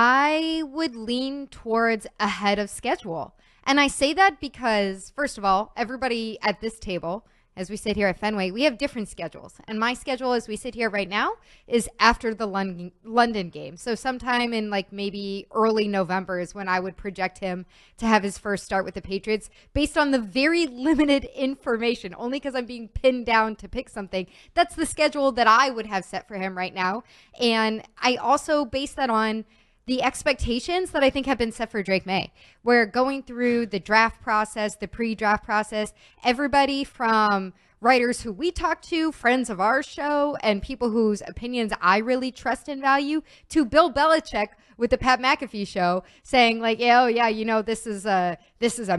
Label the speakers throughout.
Speaker 1: I would lean towards ahead of schedule. And I say that because, first of all, everybody at this table, as we sit here at Fenway, we have different schedules. And my schedule as we sit here right now is after the London game. So sometime in like maybe early November is when I would project him to have his first start with the Patriots based on the very limited information, only because I'm being pinned down to pick something. That's the schedule that I would have set for him right now. And I also base that on the expectations that I think have been set for Drake Maye. We're going through the draft process, the pre-draft process, everybody from writers who we talk to, friends of our show, and people whose opinions I really trust and value, to Bill Belichick with the Pat McAfee show saying like, oh yeah, you know, this is a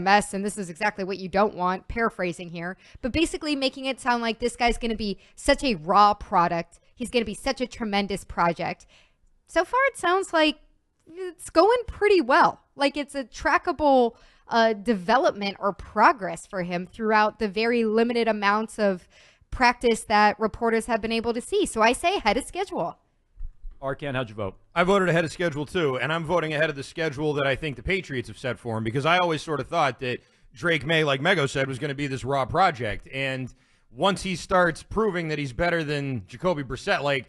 Speaker 1: mess and this is exactly what you don't want, paraphrasing here, but basically making it sound like this guy's going to be such a raw product. He's going to be such a tremendous project. So far, it sounds like it's going pretty well. Like it's a trackable development or progress for him throughout the very limited amounts of practice that reporters have been able to see. So I say ahead of schedule.
Speaker 2: Arkan, how'd you vote?
Speaker 3: I voted ahead of schedule too, and I'm voting ahead of the schedule that I think the Patriots have set for him, because I always sort of thought that Drake Maye, like Mego said, was going to be this raw project. And once he starts proving that he's better than Jacoby Brissett, like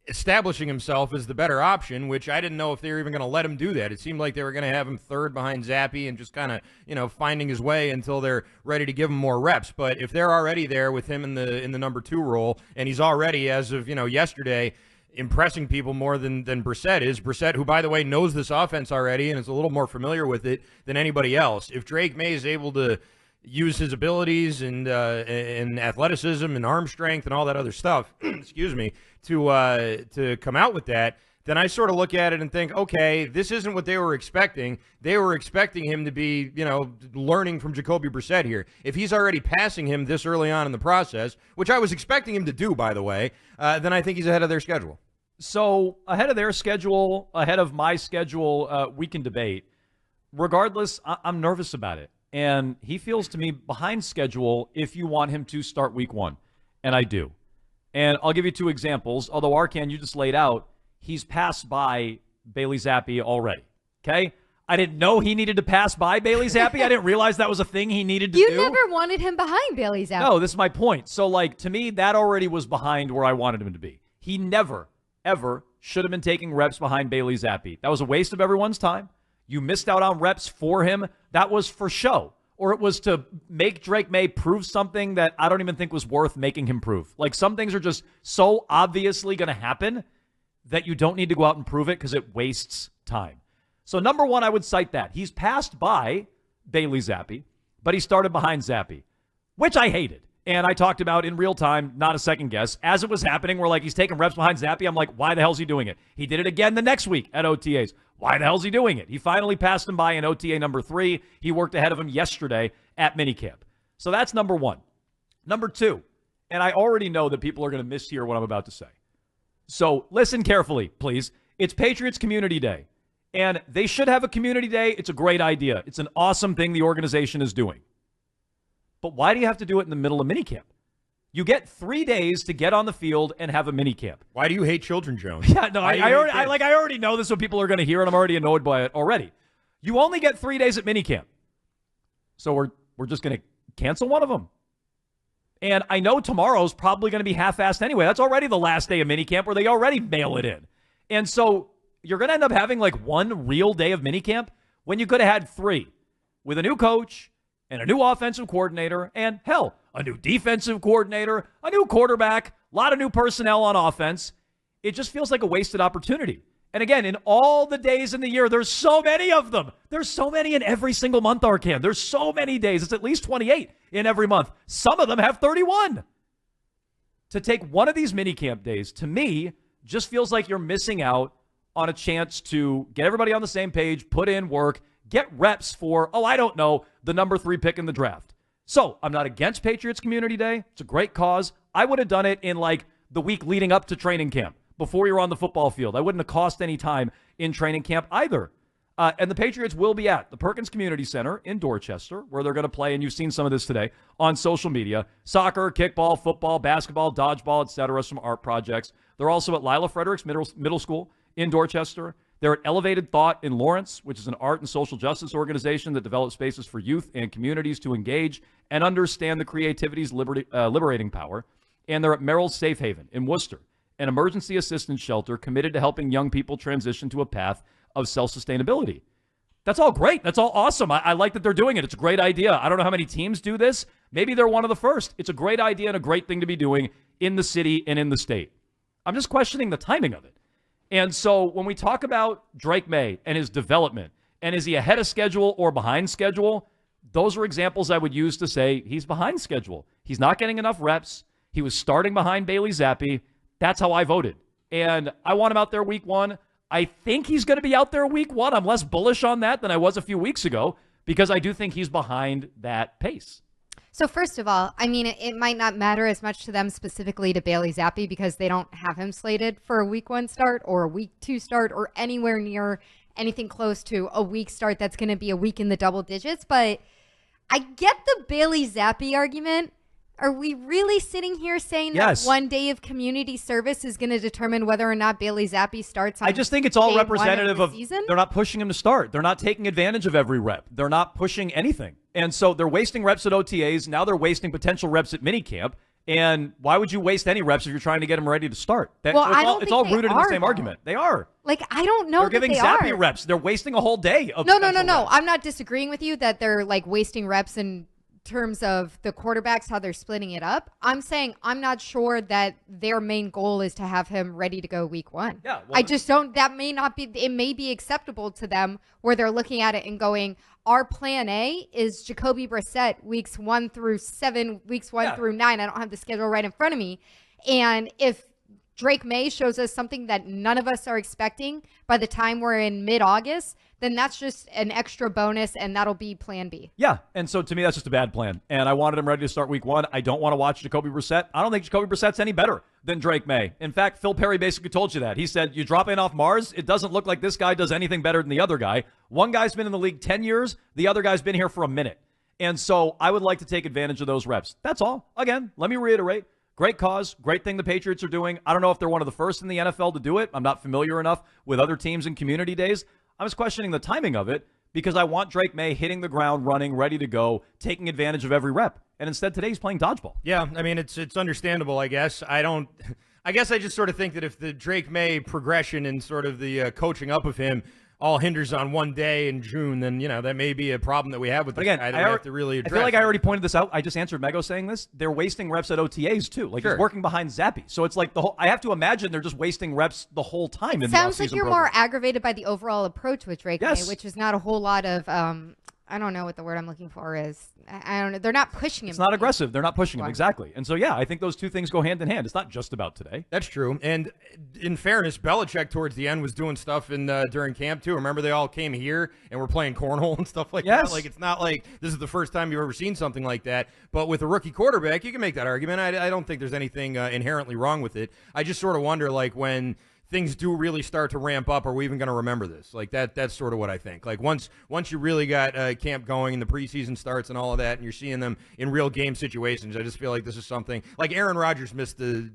Speaker 3: establishing himself as the better option, which I didn't know if they were even going to let him do that. It seemed like they were going to have him third behind Zappe and just kind of, you know, finding his way until they're ready to give him more reps. But if they're already there with him in the number 2 role, and he's already, as of, you know, yesterday, impressing people more than Brissett is. Brissett, who, by the way, knows this offense already and is a little more familiar with it than anybody else. If Drake Maye is able to use his abilities and athleticism and arm strength and all that other stuff, excuse me, to come out with that, then I sort of look at it and think, okay, this isn't what they were expecting. They were expecting him to be, you know, learning from Jacoby Brissett here. If he's already passing him this early on in the process, which I was expecting him to do, by the way, then I think he's ahead of their schedule.
Speaker 2: So ahead of their schedule, ahead of my schedule, we can debate. Regardless, I'm nervous about it. And he feels to me behind schedule if you want him to start week 1. And I do. And I'll give you 2 examples. Although, Arkan, you just laid out, he's passed by Bailey Zappe already. Okay? I didn't know he needed to pass by Bailey Zappe. I didn't realize that was a thing he needed to do.
Speaker 1: You never wanted him behind Bailey Zappe.
Speaker 2: No, this is my point. So, like, to me, that already was behind where I wanted him to be. He never, ever should have been taking reps behind Bailey Zappe. That was a waste of everyone's time. You missed out on reps for him. That was for show. Or it was to make Drake Maye prove something that I don't even think was worth making him prove. Like, some things are just so obviously going to happen that you don't need to go out and prove it because it wastes time. So, number 1, I would cite that. He's passed by Bailey Zappe, but he started behind Zappe, which I hated. And I talked about in real time, not a second guess. As it was happening, we're like, he's taking reps behind Zappe. I'm like, why the hell is he doing it? He did it again the next week at OTAs. Why the hell is he doing it? He finally passed him by in OTA number 3. He worked ahead of him yesterday at Minicamp. So that's number 1. Number 2, and I already know that people are going to mishear what I'm about to say. So listen carefully, please. It's Patriots Community Day, and they should have a community day. It's a great idea. It's an awesome thing the organization is doing. But why do you have to do it in the middle of minicamp? You get 3 days to get on the field and have a minicamp.
Speaker 3: Why do you hate children, Jones?
Speaker 2: Yeah, no, I already know this is what people are going to hear, and I'm already annoyed by it already. You only get 3 days at minicamp. So we're just going to cancel one of them. And I know tomorrow's probably going to be half-assed anyway. That's already the last day of minicamp where they already mail it in. And so you're going to end up having like 1 real day of minicamp when you could have had 3 with a new coach and a new offensive coordinator and, hell, a new defensive coordinator, a new quarterback, a lot of new personnel on offense. It just feels like a wasted opportunity. And again, in all the days in the year, there's so many of them. There's so many in every single month, Arkan. There's so many days. It's at least 28 in every month. Some of them have 31. To take one of these minicamp days, to me, just feels like you're missing out on a chance to get everybody on the same page, put in work, get reps for, I don't know, the number 3 pick in the draft. So I'm not against Patriots Community Day. It's a great cause. I would have done it in like the week leading up to training camp before you're on the football field. I wouldn't have cost any time in training camp either. And the Patriots will be at the Perkins Community Center in Dorchester, where they're going to play, and you've seen some of this today on social media, soccer, kickball, football, basketball, dodgeball, etc., some art projects. They're also at Lila Fredericks Middle School in Dorchester. They're at Elevated Thought in Lawrence, which is an art and social justice organization that develops spaces for youth and communities to engage and understand the creativity's liberating power. And they're at Merrill's Safe Haven in Worcester, an emergency assistance shelter committed to helping young people transition to a path of self-sustainability. That's all great. That's all awesome. I like that they're doing it. It's a great idea. I don't know how many teams do this. Maybe they're one of the first. It's a great idea and a great thing to be doing in the city and in the state. I'm just questioning the timing of it. And so when we talk about Drake Maye and his development, and is he ahead of schedule or behind schedule, those are examples I would use to say he's behind schedule. He's not getting enough reps. He was starting behind Bailey Zappi. That's how I voted. And I want him out there week 1. I think he's going to be out there week 1. I'm less bullish on that than I was a few weeks ago because I do think he's behind that pace.
Speaker 1: So first of all, I mean, it might not matter as much to them specifically to Bailey Zappi because they don't have him slated for a week 1 start or a week 2 start or anywhere near anything close to a week start that's going to be a week in the double digits. But I get the Bailey Zappi argument. Are we really sitting here saying that one day of community service is going to determine whether or not Bailey Zappi starts on
Speaker 2: I just think it's all representative of
Speaker 1: season?
Speaker 2: They're not pushing him to start. They're not taking advantage of every rep. They're not pushing anything. And so they're wasting reps at OTAs. Now they're wasting potential reps at minicamp. And why would you waste any reps if you're trying to get him ready to start? It's all rooted in the same argument. They are.
Speaker 1: Like, I don't know.
Speaker 2: They're giving Zappi reps. They're wasting a whole day of
Speaker 1: No.
Speaker 2: reps.
Speaker 1: I'm not disagreeing with you that they're like wasting reps in terms of the quarterbacks, how they're splitting it up. I'm saying I'm not sure that their main goal is to have him ready to go week 1.
Speaker 2: Yeah, well,
Speaker 1: I just don't. That may not be. It may be acceptable to them where they're looking at it and going, our plan A is Jacoby Brissett weeks 1 through 7, weeks 1 through 9. I don't have the schedule right in front of me. And if Drake Maye shows us something that none of us are expecting by the time we're in mid-August, then that's just an extra bonus, and that'll be plan B.
Speaker 2: Yeah, and so to me, that's just a bad plan. And I wanted him ready to start week 1. I don't want to watch Jacoby Brissett. I don't think Jacoby Brissett's any better than Drake Maye. In fact, Phil Perry basically told you that. He said, you drop in off Mars, it doesn't look like this guy does anything better than the other guy. One guy's been in the league 10 years. The other guy's been here for a minute. And so I would like to take advantage of those reps. That's all. Again, let me reiterate. Great cause, great thing the Patriots are doing. I don't know if they're one of the first in the NFL to do it. I'm not familiar enough with other teams in community days. I was questioning the timing of it because I want Drake Maye hitting the ground running, ready to go, taking advantage of every rep. And instead today he's playing dodgeball.
Speaker 3: Yeah, I mean, it's understandable, I guess. I guess I just sort of think that if the Drake Maye progression and sort of the coaching up of him all hinders on one day in June, then, that may be a problem that we have with this guy that we have to really address.
Speaker 2: I feel like I already pointed this out. I just answered Mego saying this. They're wasting reps at OTAs, too. Like, he's working behind Zappi. So it's like I have to imagine they're just wasting reps the whole time in the offseason
Speaker 1: sounds like you're
Speaker 2: program.
Speaker 1: more aggravated by the overall approach with Drake Maye, which is not a whole lot of, I don't know what the word I'm looking for is. I don't know. They're not pushing him.
Speaker 2: It's not aggressive. They're not pushing him. Exactly. And so, yeah, I think those two things go hand in hand. It's not just about today.
Speaker 3: That's true. And in fairness, Belichick towards the end was doing stuff during camp, too. Remember, they all came here and were playing cornhole and stuff like that? Like, it's not like this is the first time you've ever seen something like that. But with a rookie quarterback, you can make that argument. I don't think there's anything inherently wrong with it. I just sort of wonder, like, when things do really start to ramp up, are we even going to remember this? Like, that's sort of what I think. Like, once you really got camp going and the preseason starts and all of that, and you're seeing them in real game situations, I just feel like this is something. Like, Aaron Rodgers missed the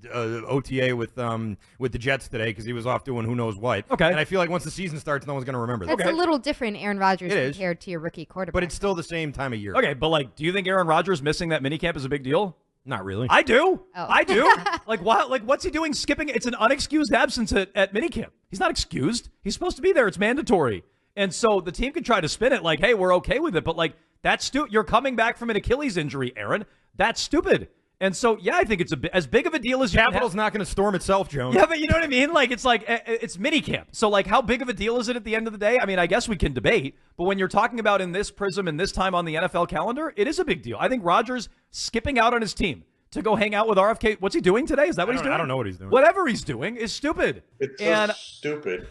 Speaker 3: OTA with the Jets today because he was off doing who knows what.
Speaker 2: Okay.
Speaker 3: And I feel like once the season starts, no one's going to remember that.
Speaker 1: That's a little different, Aaron Rodgers, compared to your rookie quarterback.
Speaker 3: But it's still the same time of year.
Speaker 2: Okay, but, like, do you think Aaron Rodgers missing that minicamp is a big deal?
Speaker 3: Not really.
Speaker 2: I do.
Speaker 1: Oh.
Speaker 2: I do. Like, what? Like, what's he doing skipping? It's an unexcused absence at minicamp. He's not excused. He's supposed to be there. It's mandatory. And so the team can try to spin it like, hey, we're okay with it. But, like, that's stupid. You're coming back from an Achilles injury, Aaron. That's stupid. And so, yeah, I think it's as big of a deal as you
Speaker 3: Capital's not going to storm itself, Jones.
Speaker 2: Yeah, but you know what I mean? Like, it's minicamp. So, like, how big of a deal is it at the end of the day? I mean, I guess we can debate. But when you're talking about in this prism and this time on the NFL calendar, it is a big deal. I think Rodgers skipping out on his team to go hang out with RFK. What's he doing today? Is that what he's doing?
Speaker 3: I don't know what he's doing.
Speaker 2: Whatever he's doing is stupid.
Speaker 4: It's so stupid.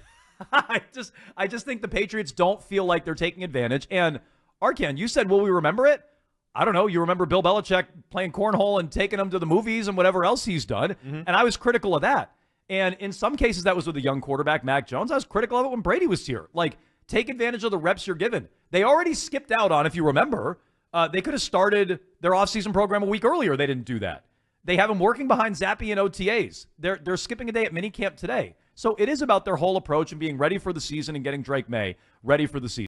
Speaker 2: I just think the Patriots don't feel like they're taking advantage. And Arkan, you said, will we remember it? I don't know. You remember Bill Belichick playing cornhole and taking them to the movies and whatever else he's done. Mm-hmm. And I was critical of that. And in some cases, that was with a young quarterback, Mac Jones. I was critical of it when Brady was here. Like, take advantage of the reps you're given. They already skipped out on, if you remember, they could have started their offseason program a week earlier. They didn't do that. They have him working behind Zappi and OTAs. They're skipping a day at minicamp today. So it is about their whole approach and being ready for the season and getting Drake Maye ready for the season.